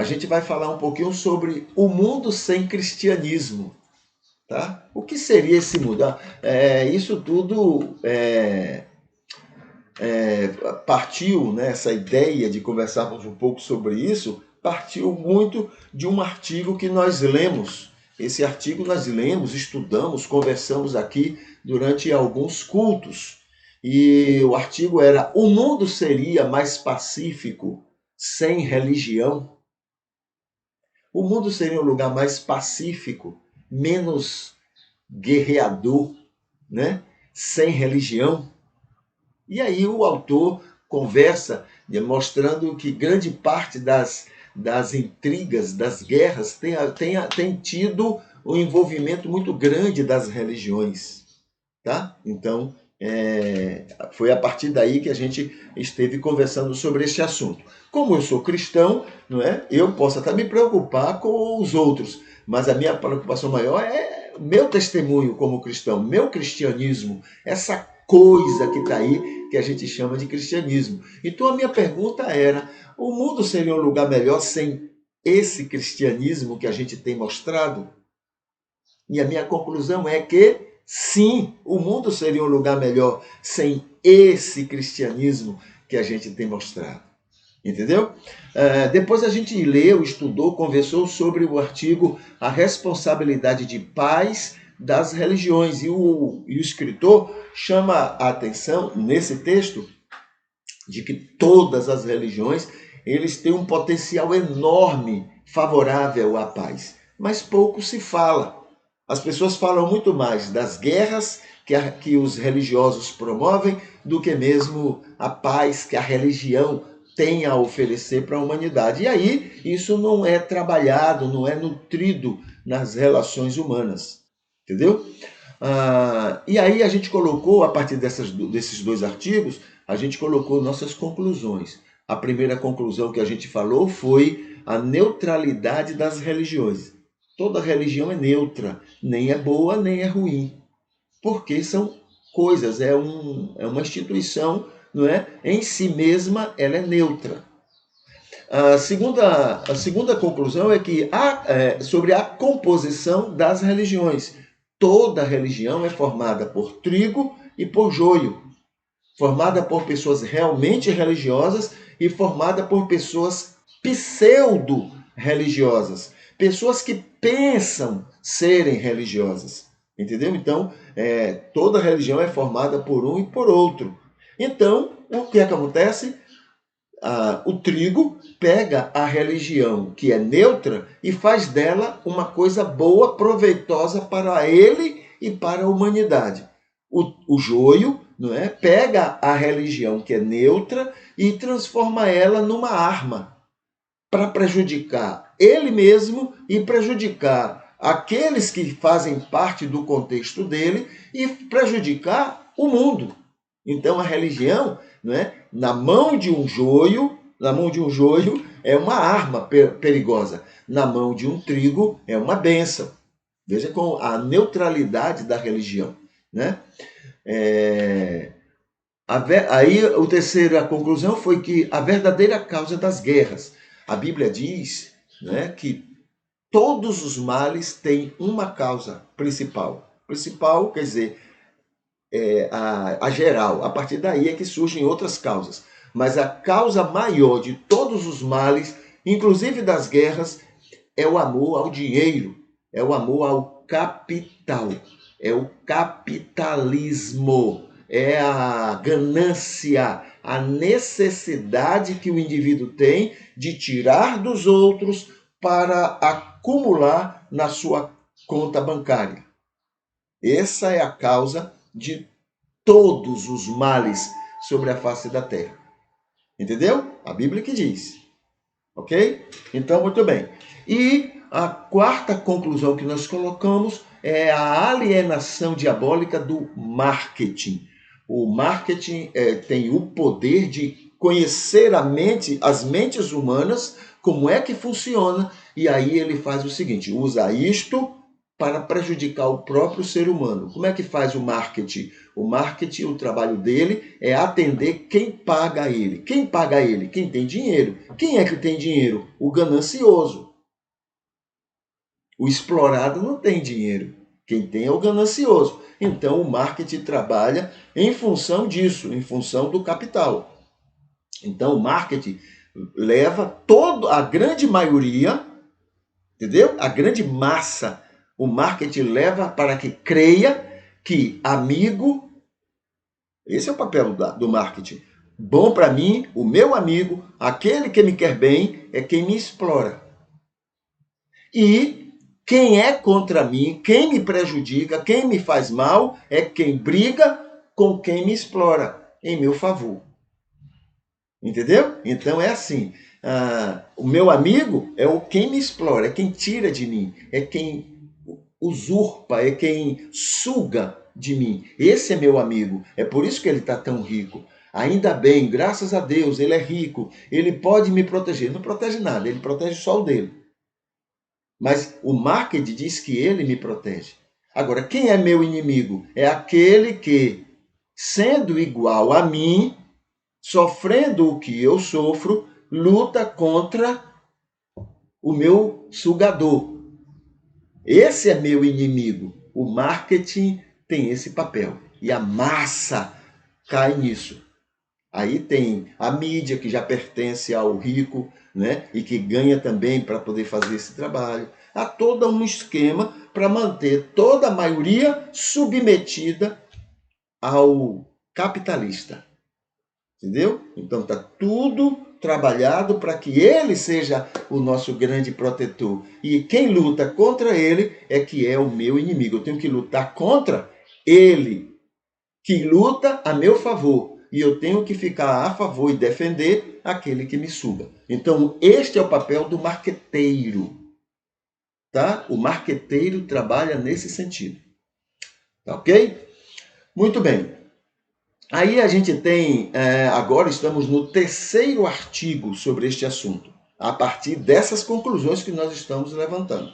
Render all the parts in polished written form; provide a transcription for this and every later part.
gente vai falar um pouquinho sobre o mundo sem cristianismo. Tá? O que seria esse mundo? Isso tudo partiu, né, essa ideia de conversarmos um pouco sobre isso, partiu muito de um artigo que nós lemos. Esse artigo nós lemos, estudamos, conversamos aqui durante alguns cultos. E o artigo era: o mundo seria mais pacífico sem religião? O mundo seria um lugar mais pacífico, menos guerreador, né? Sem religião? E aí o autor conversa, mostrando que grande parte das intrigas, das guerras, tem tido um envolvimento muito grande das religiões. Tá? Então, foi a partir daí que a gente esteve conversando sobre esse assunto. Como eu sou cristão, não é? Eu posso até me preocupar com os outros, mas a minha preocupação maior é meu testemunho como cristão, meu cristianismo, essa coisa que está aí, que a gente chama de cristianismo. Então a minha pergunta era: o mundo seria um lugar melhor sem esse cristianismo que a gente tem mostrado? E a minha conclusão é que sim, o mundo seria um lugar melhor sem esse cristianismo que a gente tem mostrado. Entendeu? Depois a gente leu, estudou, conversou sobre o artigo A Responsabilidade de Pais das Religiões. E o escritor chama a atenção, nesse texto, de que todas as religiões eles têm um potencial enorme favorável à paz. Mas pouco se fala. As pessoas falam muito mais das guerras que os religiosos promovem do que mesmo a paz que a religião tem a oferecer para a humanidade. E aí isso não é trabalhado, não é nutrido nas relações humanas. Entendeu? E aí a gente colocou, a partir desses dois artigos, a gente colocou nossas conclusões. A primeira conclusão que a gente falou foi a neutralidade das religiões. Toda religião é neutra, nem é boa, nem é ruim. Porque são coisas, é uma instituição, não é? Em si mesma, ela é neutra. A segunda conclusão é que sobre a composição das religiões. Toda religião é formada por trigo e por joio. Formada por pessoas realmente religiosas e formada por pessoas pseudo-religiosas. Pessoas que pensam serem religiosas. Entendeu? Então, toda religião é formada por um e por outro. Então, o que é que acontece? O trigo pega a religião que é neutra e faz dela uma coisa boa, proveitosa para ele e para a humanidade. O joio, não é? Pega a religião que é neutra e transforma ela numa arma para prejudicar ele mesmo e prejudicar aqueles que fazem parte do contexto dele e prejudicar o mundo. Então a religião, não é? Na mão de um joio é uma arma perigosa. Na mão de um trigo é uma bênção. Veja com a neutralidade da religião, né? Aí a conclusão foi que a verdadeira causa das guerras. A Bíblia diz, né, que todos os males têm uma causa principal. Principal quer dizer a geral. A partir daí é que surgem outras causas. Mas a causa maior de todos os males, inclusive das guerras, é o amor ao dinheiro, é o amor ao capital, é o capitalismo, é a ganância, a necessidade que o indivíduo tem de tirar dos outros para acumular na sua conta bancária. Essa é a causa de todos os males sobre a face da terra. Entendeu? A Bíblia que diz. Ok? Então, muito bem. E a quarta conclusão que nós colocamos é a alienação diabólica do marketing. O marketing tem o poder de conhecer as mentes humanas, como é que funciona, e aí ele faz o seguinte: usa isto para prejudicar o próprio ser humano. Como é que faz o marketing? O marketing, o trabalho dele é atender quem paga ele. Quem paga ele? Quem tem dinheiro. Quem é que tem dinheiro? O ganancioso. O explorado não tem dinheiro. Quem tem é o ganancioso. Então o marketing trabalha em função disso, em função do capital. Então o marketing leva a grande maioria, entendeu? A grande massa, o marketing leva para que creia que amigo, esse é o papel do marketing. Bom para mim, o meu amigo, aquele que me quer bem, é quem me explora. E quem é contra mim, quem me prejudica, quem me faz mal, é quem briga com quem me explora em meu favor. Entendeu? Então é assim. O meu amigo é o quem me explora, é quem tira de mim, é quem usurpa, é quem suga de mim. Esse é meu amigo. É por isso que ele está tão rico. Ainda bem, graças a Deus, ele é rico. Ele pode me proteger. Ele não protege nada, ele protege só o dele. Mas o marketing diz que ele me protege. Agora, quem é meu inimigo? É aquele que, sendo igual a mim, sofrendo o que eu sofro, luta contra o meu sugador. Esse é meu inimigo. O marketing tem esse papel. E a massa cai nisso. Aí tem a mídia, que já pertence ao rico, né? E que ganha também para poder fazer esse trabalho. Há todo um esquema para manter toda a maioria submetida ao capitalista. Entendeu? Então está tudo trabalhado para que ele seja o nosso grande protetor. E quem luta contra ele é que é o meu inimigo. Eu tenho que lutar contra ele, que luta a meu favor. E eu tenho que ficar a favor e defender aquele que me suga. Então, este é o papel do marqueteiro. Tá? O marqueteiro trabalha nesse sentido. Tá ok? Muito bem. Aí a gente tem, agora estamos no terceiro artigo sobre este assunto, a partir dessas conclusões que nós estamos levantando.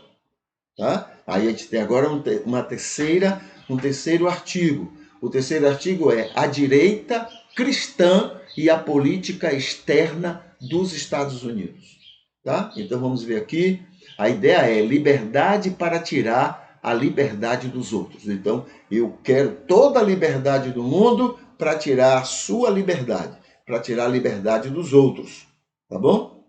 Tá? Aí a gente tem agora um terceiro artigo. O terceiro artigo é a direita cristã e a política externa dos Estados Unidos. Tá? Então vamos ver aqui. A ideia é liberdade para tirar a liberdade dos outros. Então eu quero toda a liberdade do mundo para tirar a sua liberdade, para tirar a liberdade dos outros. Tá bom?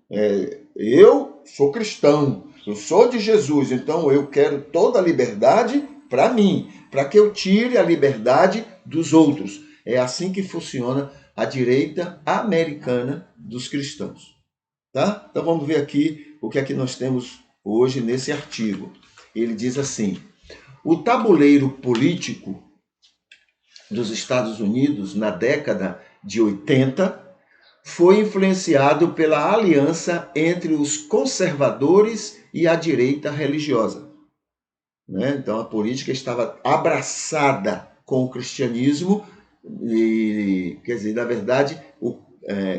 Eu sou cristão, eu sou de Jesus, então eu quero toda a liberdade para mim, para que eu tire a liberdade dos outros. É assim que funciona a direita americana dos cristãos. Tá? Então vamos ver aqui o que é que nós temos hoje nesse artigo. Ele diz assim: o tabuleiro político dos Estados Unidos na década de 80 foi influenciado pela aliança entre os conservadores e a direita religiosa. Né? Então a política estava abraçada com o cristianismo e, quer dizer, na verdade,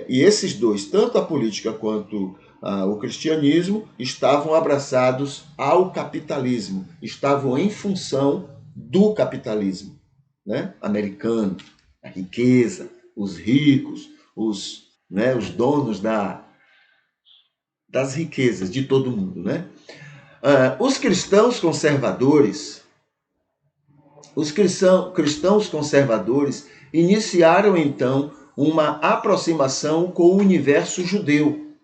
e esses dois, tanto a política quanto o cristianismo, estavam abraçados ao capitalismo, estavam em função do capitalismo, né? Americano, a riqueza, os ricos, os donos das riquezas de todo mundo, né? Os cristãos conservadores iniciaram então uma aproximação com o universo judeu.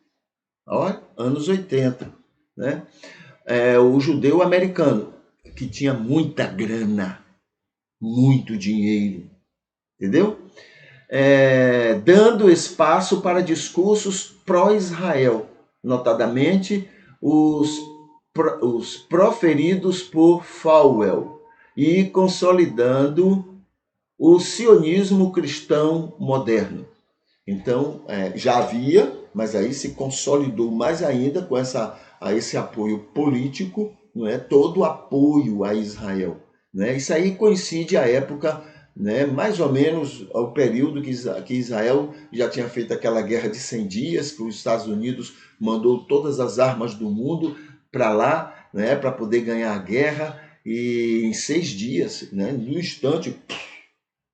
Olha, anos 80, né? O judeu americano, que tinha muita grana, muito dinheiro, entendeu? Dando espaço para discursos pró-Israel, notadamente os proferidos por Falwell, e consolidando o sionismo cristão moderno. Então, já havia, mas aí se consolidou mais ainda com esse apoio político, não é? Todo o apoio a Israel. Né? Isso aí coincide a época, né, mais ou menos ao período que Israel já tinha feito aquela guerra de 100 dias, que os Estados Unidos mandou todas as armas do mundo para lá, né, para poder ganhar a guerra, e em 6 dias, né, no instante,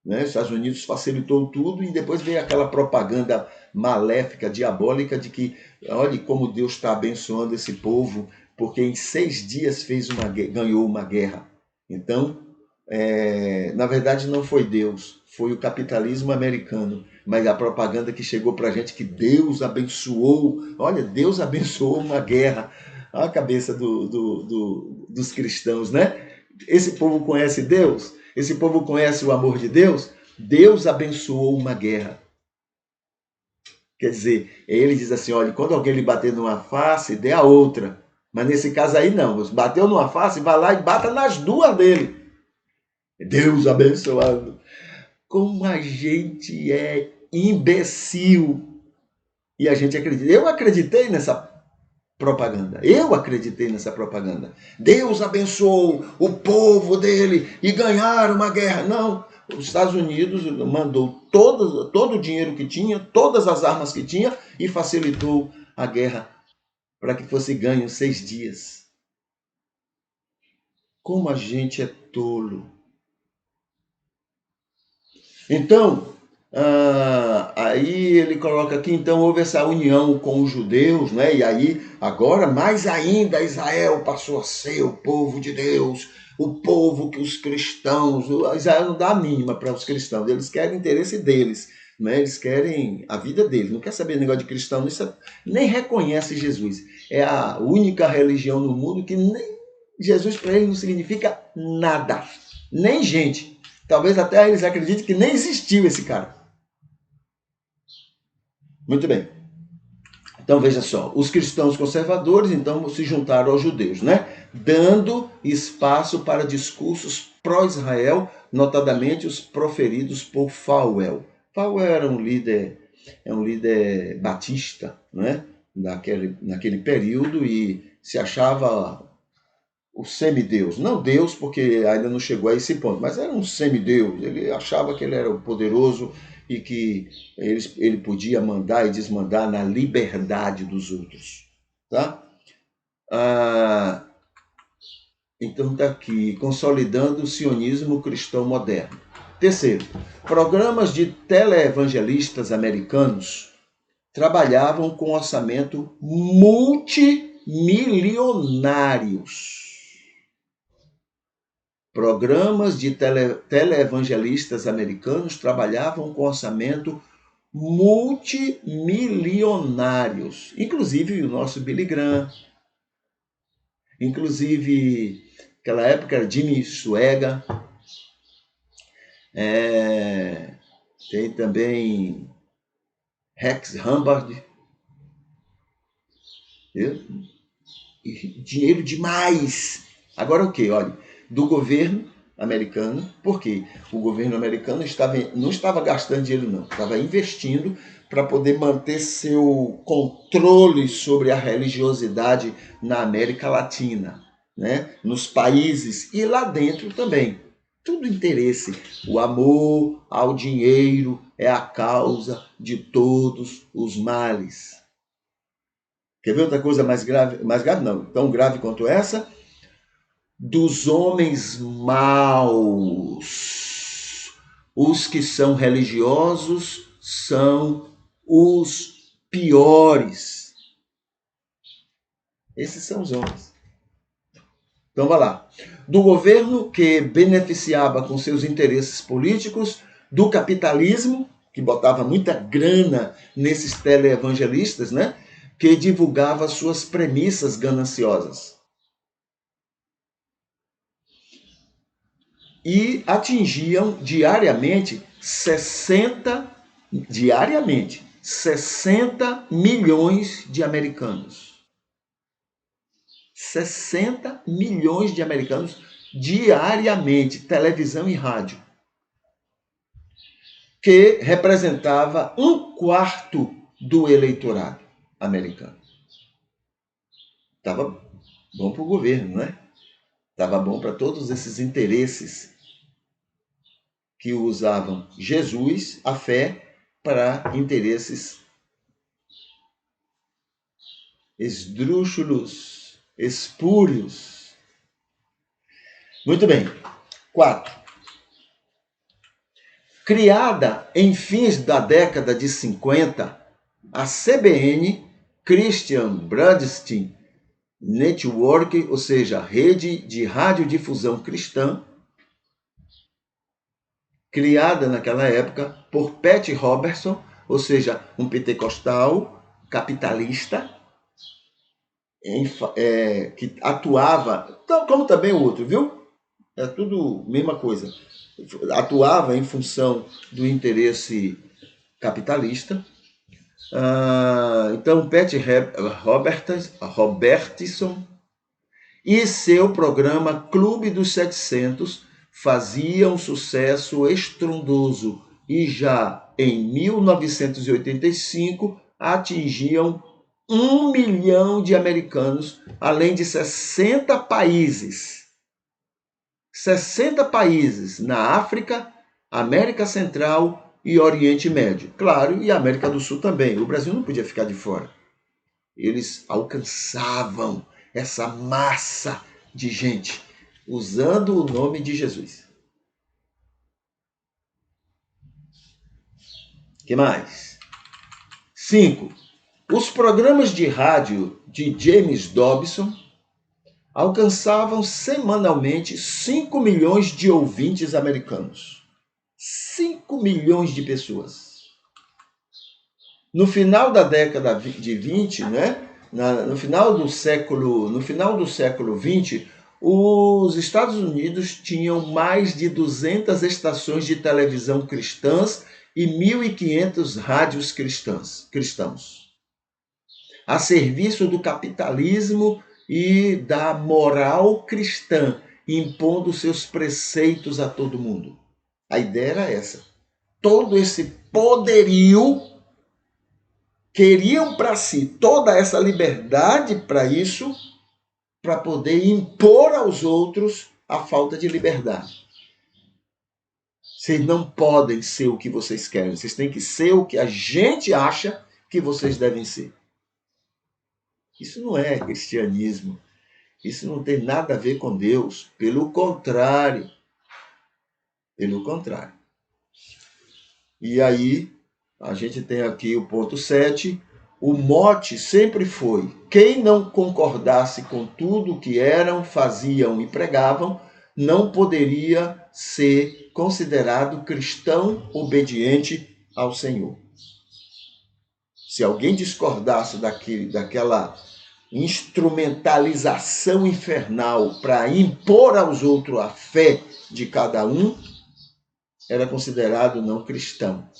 né, os Estados Unidos facilitou tudo e depois veio aquela propaganda maléfica, diabólica, de que olhe como Deus está abençoando esse povo, porque em 6 dias ganhou uma guerra. Então, na verdade não foi Deus, foi o capitalismo americano, mas a propaganda que chegou para a gente que Deus abençoou, olha, Deus abençoou uma guerra. Olha a cabeça dos cristãos, né? Esse povo conhece Deus? Esse povo conhece o amor de Deus? Deus abençoou uma guerra. Quer dizer, ele diz assim, olha, quando alguém lhe bater numa face, dê a outra. Mas nesse caso aí não, bateu numa face, vai lá e bata nas duas dele. Deus abençoado. Como a gente é imbecil. E a gente acredita. Eu acreditei nessa propaganda. Eu acreditei nessa propaganda. Deus abençoou o povo dele e ganharam uma guerra. Não. Os Estados Unidos mandou todo o dinheiro que tinha, todas as armas que tinha e facilitou a guerra para que fosse ganho em 6 dias. Como a gente é tolo. Então, aí ele coloca aqui, então houve essa união com os judeus, né? E aí, agora, mais ainda, Israel passou a ser o povo de Deus, o povo que os cristãos, Israel não dá a mínima para os cristãos, eles querem o interesse deles, né? Eles querem a vida deles, não quer saber negócio de cristão, nem reconhece Jesus. É a única religião no mundo que nem Jesus para eles não significa nada, nem gente. Talvez até eles acreditem que nem existiu esse cara. Muito bem. Então veja só, os cristãos conservadores então se juntaram aos judeus, né? Dando espaço para discursos pró-Israel, notadamente os proferidos por Falwell. Falwell era um líder batista, né? Naquele período e se achava o semideus. Não Deus, porque ainda não chegou a esse ponto, mas era um semideus. Ele achava que ele era o poderoso e que ele podia mandar e desmandar na liberdade dos outros. Tá? Então está aqui, consolidando o sionismo cristão moderno. Terceiro, programas de televangelistas americanos trabalhavam com orçamento multimilionários. Programas de televangelistas americanos trabalhavam com orçamento multimilionários, inclusive o nosso Billy Graham, inclusive naquela época era Jimmy Swaggart, tem também Rex Humbard, dinheiro demais. Agora o que? Olha, do governo americano, porque o governo americano não estava gastando dinheiro, não, estava investindo para poder manter seu controle sobre a religiosidade na América Latina, né? Nos países e lá dentro também. Tudo interesse. O amor ao dinheiro é a causa de todos os males. Quer ver outra coisa mais grave? Mais grave não, tão grave quanto essa? Dos homens maus. Os que são religiosos são os piores. Esses são os homens. Então, vai lá. Do governo que beneficiava com seus interesses políticos, do capitalismo, que botava muita grana nesses teleevangelistas, né? Que divulgava suas premissas gananciosas. E atingiam diariamente 60 milhões de americanos. 60 milhões de americanos diariamente, televisão e rádio, que representava 1/4 do eleitorado americano. Estava bom para o governo, né? Estava bom para todos esses interesses que usavam Jesus, a fé, para interesses esdrúxulos, espúrios. Muito bem. 4. Criada em fins da década de 50, a CBN, Christian Broadcasting Network, ou seja, rede de radiodifusão cristã, criada naquela época por Pat Robertson, ou seja, um pentecostal capitalista, que atuava, como também o outro, viu? É tudo mesma coisa. Atuava em função do interesse capitalista. Então, Pat Robertson e seu programa Clube dos 700 fazia um sucesso estrondoso e já em 1985 atingiam 1 milhão de americanos, além de 60 países. 60 países na África, América Central e Oriente Médio. Claro, e América do Sul também. O Brasil não podia ficar de fora. Eles alcançavam essa massa de gente usando o nome de Jesus. Que mais? 5. Os programas de rádio de James Dobson alcançavam semanalmente 5 milhões de ouvintes americanos. 5 milhões de pessoas. No final da década de 20, né? No final do século XX, os Estados Unidos tinham mais de 200 estações de televisão cristãs e 1.500 rádios cristãos, a serviço do capitalismo e da moral cristã, impondo seus preceitos a todo mundo. A ideia era essa. Todo esse poderio, queriam para si toda essa liberdade para isso, para poder impor aos outros a falta de liberdade. Vocês não podem ser o que vocês querem, vocês têm que ser o que a gente acha que vocês devem ser. Isso não é cristianismo. Isso não tem nada a ver com Deus. Pelo contrário. Pelo contrário. E aí, a gente tem aqui o ponto 7. O mote sempre foi: quem não concordasse com tudo que eram, faziam e pregavam, não poderia ser considerado cristão obediente ao Senhor. Se alguém discordasse daquela instrumentalização infernal para impor aos outros a fé de cada um, era considerado não cristão.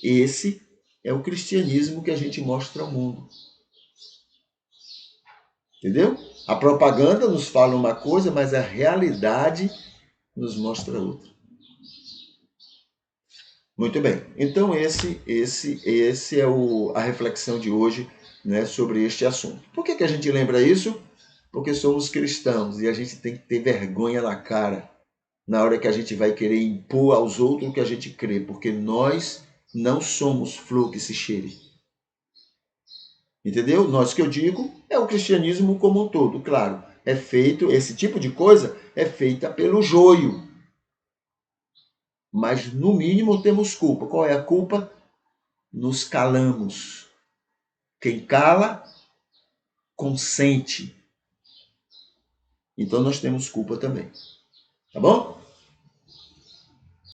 Esse é o cristianismo que a gente mostra ao mundo. Entendeu? A propaganda nos fala uma coisa, mas a realidade nos mostra outra. Muito bem. Então esse é a reflexão de hoje, né, sobre este assunto. Por que a gente lembra isso? Porque somos cristãos e a gente tem que ter vergonha na cara na hora que a gente vai querer impor aos outros o que a gente crê, porque nós não somos flor que se cheire. Entendeu? Nós que eu digo é o cristianismo como um todo, claro. É feito, esse tipo de coisa é feita pelo joio. Mas, no mínimo, temos culpa. Qual é a culpa? Nos calamos. Quem cala, consente. Então, nós temos culpa também. Tá bom?